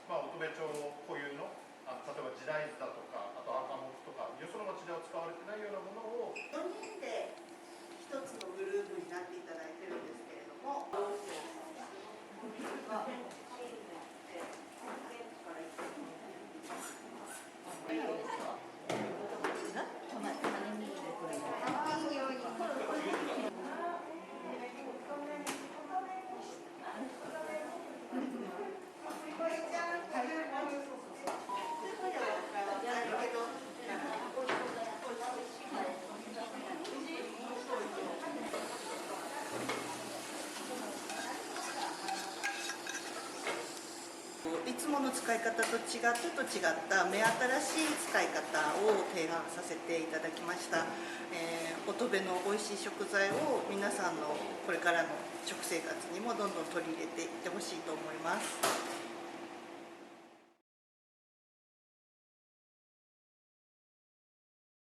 乙部町固有の例えば時代図だとか、あと赤木とか、よその町では使われてないようなものを4人で一つのグループになっていただいてるんですけれども、いつもの使い方と違った目新しい使い方を提案させていただきました。乙部の美味しい食材を皆さんのこれからの食生活にもどんどん取り入れていってほしいと思います。